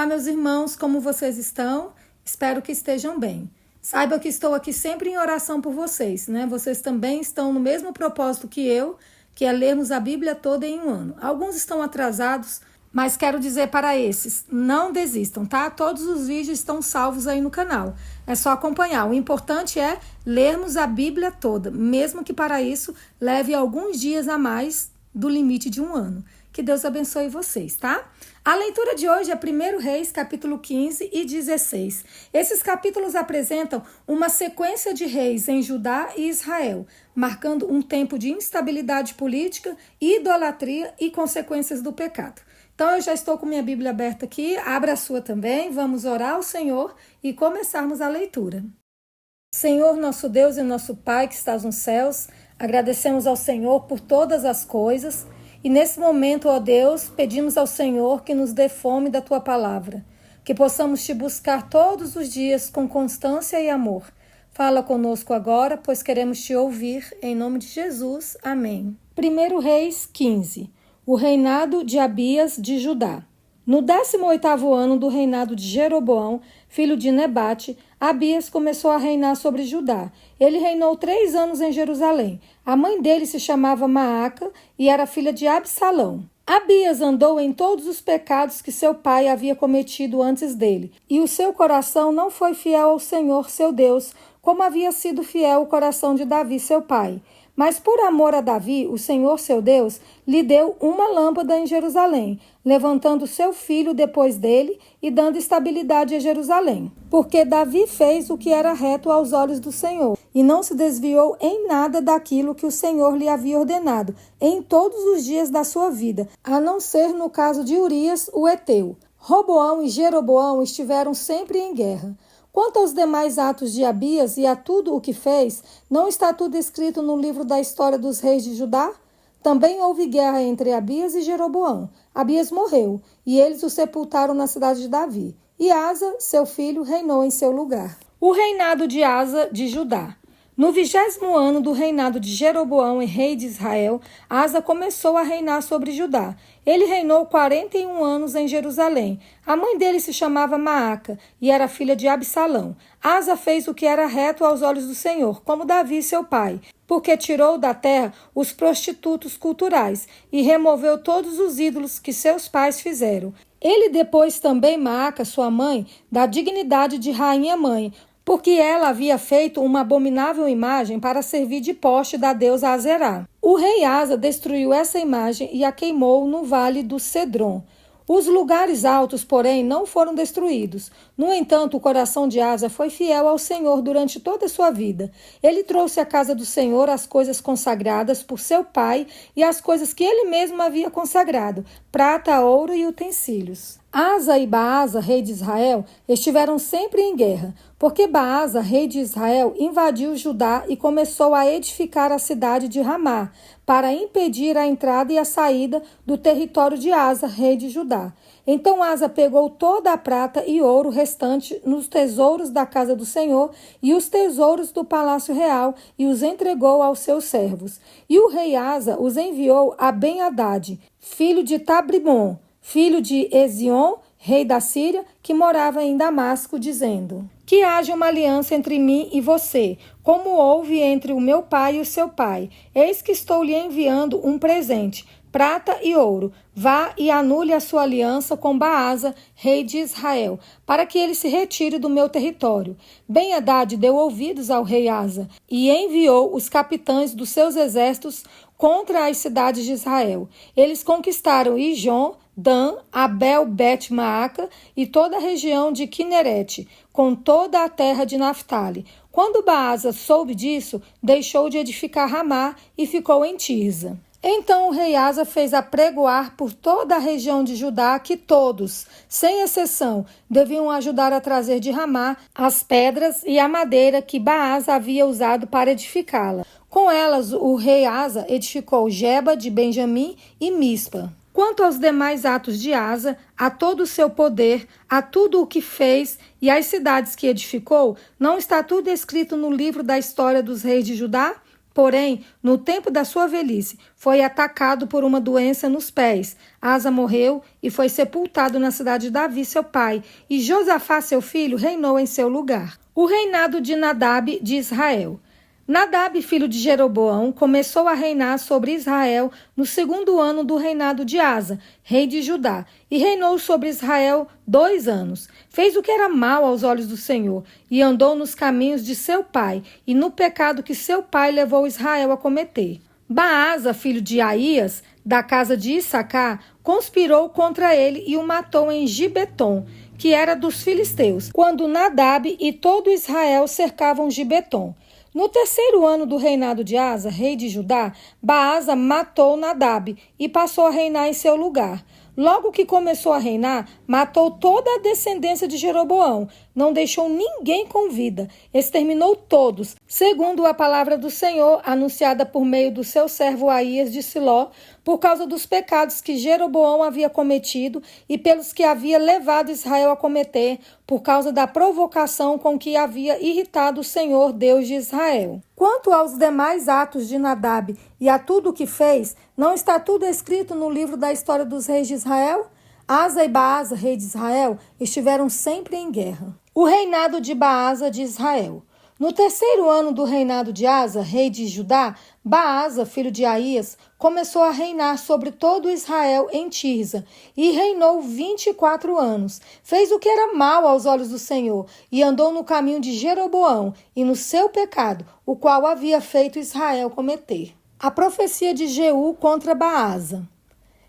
Olá, meus irmãos, como vocês estão? Espero que estejam bem. Saiba que estou aqui sempre em oração por vocês, né? Vocês também estão no mesmo propósito que eu, que é lermos a Bíblia toda em um ano. Alguns estão atrasados, mas quero dizer para esses, não desistam, tá? Todos os vídeos estão salvos aí no canal. É só acompanhar. O importante é lermos a Bíblia toda, mesmo que para isso leve alguns dias a mais do limite de um ano. Que Deus abençoe vocês, tá? A leitura de hoje é 1 Reis, capítulo 15 e 16. Esses capítulos apresentam uma sequência de reis em Judá e Israel, marcando um tempo de instabilidade política, idolatria e consequências do pecado. Então, eu já estou com minha Bíblia aberta aqui, abra a sua também, vamos orar ao Senhor e começarmos a leitura. Senhor, nosso Deus e nosso Pai que estás nos céus, agradecemos ao Senhor por todas as coisas. E nesse momento, ó Deus, pedimos ao Senhor que nos dê fome da Tua palavra, que possamos Te buscar todos os dias com constância e amor. Fala conosco agora, pois queremos Te ouvir, em nome de Jesus. Amém. 1 Reis 15. O reinado de Abias de Judá. No 18º ano do reinado de Jeroboão, filho de Nebate, Abias começou a reinar sobre Judá. Ele reinou 3 anos em Jerusalém. A mãe dele se chamava Maaca e era filha de Absalão. Abias andou em todos os pecados que seu pai havia cometido antes dele, e o seu coração não foi fiel ao Senhor, seu Deus, como havia sido fiel o coração de Davi, seu pai. Mas por amor a Davi, o Senhor, seu Deus, lhe deu uma lâmpada em Jerusalém, levantando seu filho depois dele e dando estabilidade a Jerusalém. Porque Davi fez o que era reto aos olhos do Senhor, e não se desviou em nada daquilo que o Senhor lhe havia ordenado, em todos os dias da sua vida, a não ser no caso de Urias, o heteu. Roboão e Jeroboão estiveram sempre em guerra. Quanto aos demais atos de Abias e a tudo o que fez, não está tudo escrito no livro da história dos reis de Judá? Também houve guerra entre Abias e Jeroboão. Abias morreu, e eles o sepultaram na cidade de Davi. E Asa, seu filho, reinou em seu lugar. O reinado de Asa de Judá. No 20º ano do reinado de Jeroboão, rei de Israel, Asa começou a reinar sobre Judá. Ele reinou 41 anos em Jerusalém. A mãe dele se chamava Maaca e era filha de Absalão. Asa fez o que era reto aos olhos do Senhor, como Davi, seu pai, porque tirou da terra os prostitutos culturais e removeu todos os ídolos que seus pais fizeram. Ele depôs também Maaca, sua mãe, da dignidade de rainha-mãe, porque ela havia feito uma abominável imagem para servir de poste da deusa Azerá. O rei Asa destruiu essa imagem e a queimou no vale do Cedron. Os lugares altos, porém, não foram destruídos. No entanto, o coração de Asa foi fiel ao Senhor durante toda a sua vida. Ele trouxe à casa do Senhor as coisas consagradas por seu pai e as coisas que ele mesmo havia consagrado, prata, ouro e utensílios. Asa e Baasa, rei de Israel, estiveram sempre em guerra, porque Baasa, rei de Israel, invadiu Judá e começou a edificar a cidade de Ramá, para impedir a entrada e a saída do território de Asa, rei de Judá. Então Asa pegou toda a prata e ouro restante nos tesouros da casa do Senhor e os tesouros do palácio real e os entregou aos seus servos. E o rei Asa os enviou a Ben-Hadad, filho de Tabrimon, filho de Ezion, rei da Síria, que morava em Damasco, dizendo: que haja uma aliança entre mim e você, como houve entre o meu pai e o seu pai. Eis que estou lhe enviando um presente, prata e ouro. Vá e anule a sua aliança com Baasa, rei de Israel, para que ele se retire do meu território. Ben-Hadad deu ouvidos ao rei Asa e enviou os capitães dos seus exércitos contra as cidades de Israel. Eles conquistaram Ijon, Dan, Abel, Bet-Maaca e toda a região de Quinerete, com toda a terra de Naftali. Quando Baasa soube disso, deixou de edificar Ramá e ficou em Tirza. Então o rei Asa fez apregoar por toda a região de Judá que todos, sem exceção, deviam ajudar a trazer de Ramá as pedras e a madeira que Baasa havia usado para edificá-la. Com elas, o rei Asa edificou Geba de Benjamim e Mispa. Quanto aos demais atos de Asa, a todo o seu poder, a tudo o que fez e às cidades que edificou, não está tudo escrito no livro da história dos reis de Judá? Porém, no tempo da sua velhice, foi atacado por uma doença nos pés. Asa morreu e foi sepultado na cidade de Davi, seu pai, e Josafá, seu filho, reinou em seu lugar. O reinado de Nadab de Israel. Nadab, filho de Jeroboão, começou a reinar sobre Israel no 2º ano do reinado de Asa, rei de Judá, e reinou sobre Israel 2 anos. Fez o que era mal aos olhos do Senhor, e andou nos caminhos de seu pai, e no pecado que seu pai levou Israel a cometer. Baasa, filho de Aías, da casa de Issacar, conspirou contra ele e o matou em Gibeton, que era dos filisteus, quando Nadab e todo Israel cercavam Gibeton. No 3º ano do reinado de Asa, rei de Judá, Baasa matou Nadab e passou a reinar em seu lugar. Logo que começou a reinar, matou toda a descendência de Jeroboão, não deixou ninguém com vida, exterminou todos, segundo a palavra do Senhor, anunciada por meio do seu servo Aías de Siló, por causa dos pecados que Jeroboão havia cometido e pelos que havia levado Israel a cometer, por causa da provocação com que havia irritado o Senhor, Deus de Israel. Quanto aos demais atos de Nadab e a tudo o que fez, não está tudo escrito no livro da história dos reis de Israel? Asa e Baasa, rei de Israel, estiveram sempre em guerra. O reinado de Baasa de Israel. No 3º ano do reinado de Asa, rei de Judá, Baasa, filho de Aías, começou a reinar sobre todo Israel em Tirza, e reinou 24 anos. Fez o que era mal aos olhos do Senhor, e andou no caminho de Jeroboão, e no seu pecado, o qual havia feito Israel cometer. A profecia de Jeú contra Baasa.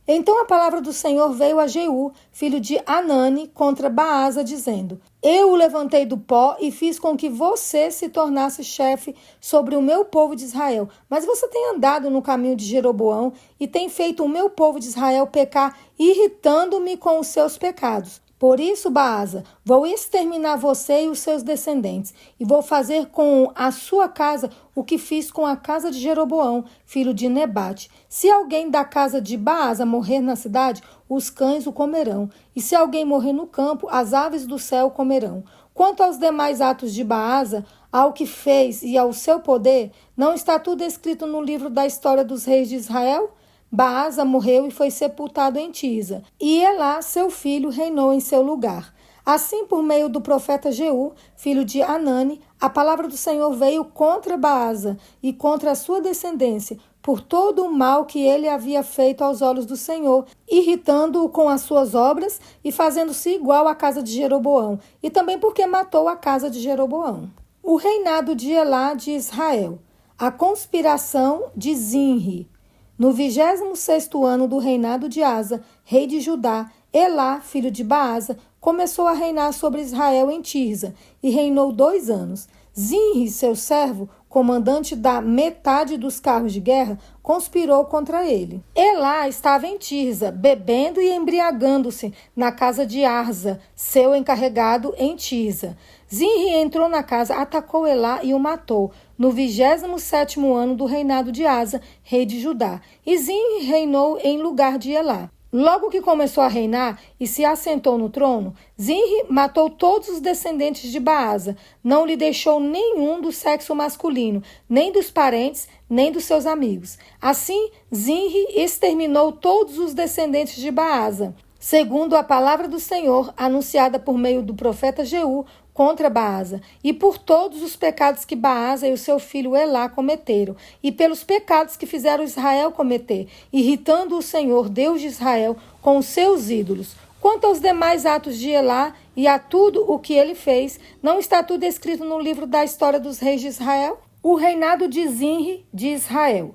Então a palavra do Senhor veio a Jeú, filho de Anani, contra Baasa, dizendo: Eu o levantei do pó e fiz com que você se tornasse chefe sobre o meu povo de Israel. Mas você tem andado no caminho de Jeroboão e tem feito o meu povo de Israel pecar, irritando-me com os seus pecados. Por isso, Baasa, vou exterminar você e os seus descendentes, e vou fazer com a sua casa o que fiz com a casa de Jeroboão, filho de Nebate. Se alguém da casa de Baasa morrer na cidade, os cães o comerão, e se alguém morrer no campo, as aves do céu o comerão. Quanto aos demais atos de Baasa, ao que fez e ao seu poder, não está tudo escrito no livro da história dos reis de Israel? Baasa morreu e foi sepultado em Tirza, e Elá, seu filho, reinou em seu lugar. Assim, por meio do profeta Jeú, filho de Anani, a palavra do Senhor veio contra Baasa e contra a sua descendência, por todo o mal que ele havia feito aos olhos do Senhor, irritando-o com as suas obras e fazendo-se igual à casa de Jeroboão, e também porque matou a casa de Jeroboão. O reinado de Elá de Israel. A conspiração de Zinri. No 26º ano do reinado de Asa, rei de Judá, Elá, filho de Baasa, começou a reinar sobre Israel em Tirza, e reinou 2 anos. Zinri, seu servo, comandante da metade dos carros de guerra, conspirou contra ele. Elá estava em Tirza, bebendo e embriagando-se na casa de Arza, seu encarregado em Tirza. Zinri entrou na casa, atacou Elá e o matou, no 27º ano do reinado de Asa, rei de Judá. E Zinri reinou em lugar de Elá. Logo que começou a reinar e se assentou no trono, Zinri matou todos os descendentes de Baasa, não lhe deixou nenhum do sexo masculino, nem dos parentes, nem dos seus amigos. Assim, Zinri exterminou todos os descendentes de Baasa, segundo a palavra do Senhor, anunciada por meio do profeta Jeú, contra Baasa, e por todos os pecados que Baasa e o seu filho Elá cometeram, e pelos pecados que fizeram Israel cometer, irritando o Senhor, Deus de Israel, com os seus ídolos. Quanto aos demais atos de Elá e a tudo o que ele fez, não está tudo escrito no livro da história dos reis de Israel? O reinado de Zinri de Israel.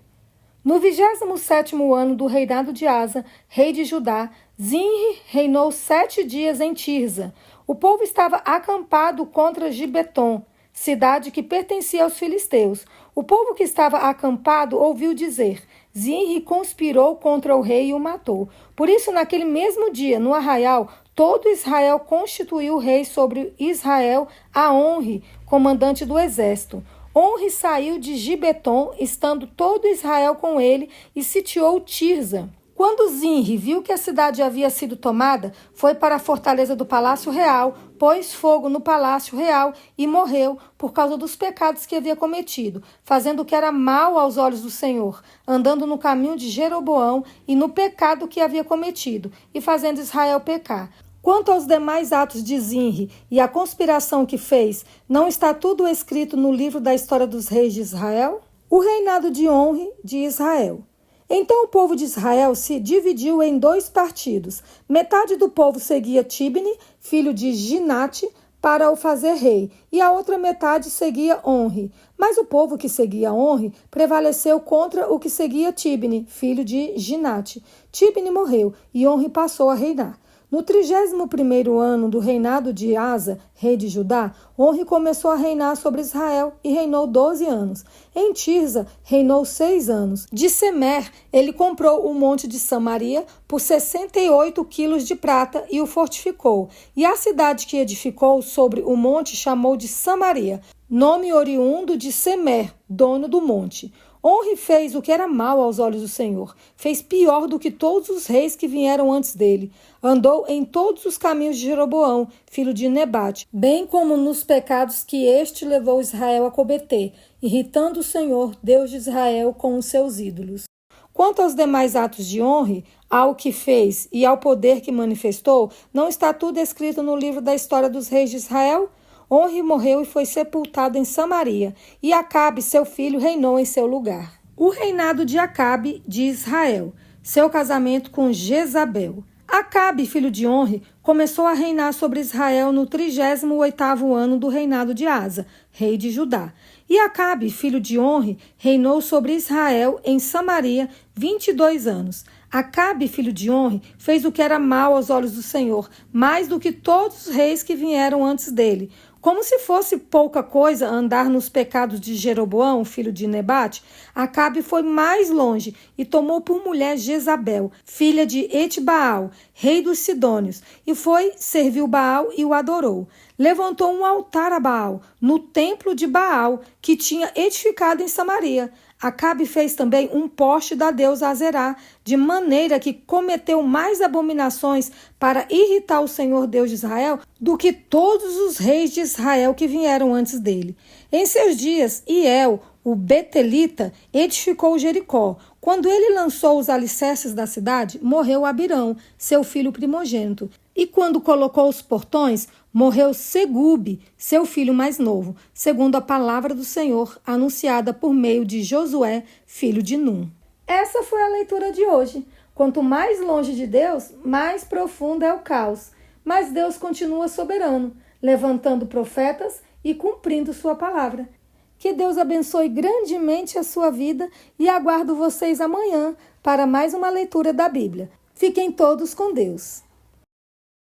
No 27º ano do reinado de Asa, rei de Judá, Zinri reinou 7 dias em Tirza. O povo estava acampado contra Gibeton, cidade que pertencia aos filisteus. O povo que estava acampado ouviu dizer: Zinri conspirou contra o rei e o matou. Por isso, naquele mesmo dia, no arraial, todo Israel constituiu o rei sobre Israel a Onri, comandante do exército. Onri saiu de Gibeton, estando todo Israel com ele, e sitiou Tirza. Quando Zinri viu que a cidade havia sido tomada, foi para a fortaleza do Palácio Real, pôs fogo no Palácio Real e morreu por causa dos pecados que havia cometido, fazendo o que era mal aos olhos do Senhor, andando no caminho de Jeroboão e no pecado que havia cometido, e fazendo Israel pecar. Quanto aos demais atos de Zinri e a conspiração que fez, não está tudo escrito no livro da história dos reis de Israel? O reinado de Onri de Israel. Então o povo de Israel se dividiu em 2 partidos. Metade do povo seguia Tibni, filho de Ginate, para o fazer rei, e a outra metade seguia Onri. Mas o povo que seguia Onri prevaleceu contra o que seguia Tibni, filho de Ginate. Tibni morreu e Onri passou a reinar. No 31º ano do reinado de Asa, rei de Judá, Onri começou a reinar sobre Israel e reinou 12 anos. Em Tirza, reinou 6 anos. De Semer, ele comprou o monte de Samaria por 68 quilos de prata e o fortificou. E a cidade que edificou sobre o monte chamou de Samaria, nome oriundo de Semer, dono do monte. Onri fez o que era mal aos olhos do Senhor. Fez pior do que todos os reis que vieram antes dele. Andou em todos os caminhos de Jeroboão, filho de Nebate, bem como nos pecados que este levou Israel a cometer, irritando o Senhor, Deus de Israel, com os seus ídolos. Quanto aos demais atos de Onri, ao que fez e ao poder que manifestou, não está tudo escrito no livro da história dos reis de Israel? Onri morreu e foi sepultado em Samaria, e Acabe, seu filho, reinou em seu lugar. O reinado de Acabe de Israel, seu casamento com Jezabel. Acabe, filho de Onri, começou a reinar sobre Israel no 38º ano do reinado de Asa, rei de Judá. E Acabe, filho de Onri, reinou sobre Israel em Samaria 22 anos. Acabe, filho de Onri, fez o que era mal aos olhos do Senhor, mais do que todos os reis que vieram antes dele. Como se fosse pouca coisa andar nos pecados de Jeroboão, filho de Nebate, Acabe foi mais longe e tomou por mulher Jezabel, filha de Etbaal, rei dos Sidônios, e foi, serviu Baal e o adorou. Levantou um altar a Baal, no templo de Baal, que tinha edificado em Samaria. Acabe fez também um poste da deusa Azerá, de maneira que cometeu mais abominações para irritar o Senhor Deus de Israel do que todos os reis de Israel que vieram antes dele. Em seus dias, Iel, o Betelita, edificou Jericó. Quando ele lançou os alicerces da cidade, morreu Abirão, seu filho primogênito. E quando colocou os portões, morreu Segube, seu filho mais novo, segundo a palavra do Senhor, anunciada por meio de Josué, filho de Num. Essa foi a leitura de hoje. Quanto mais longe de Deus, mais profundo é o caos. Mas Deus continua soberano, levantando profetas e cumprindo sua palavra. Que Deus abençoe grandemente a sua vida e aguardo vocês amanhã para mais uma leitura da Bíblia. Fiquem todos com Deus.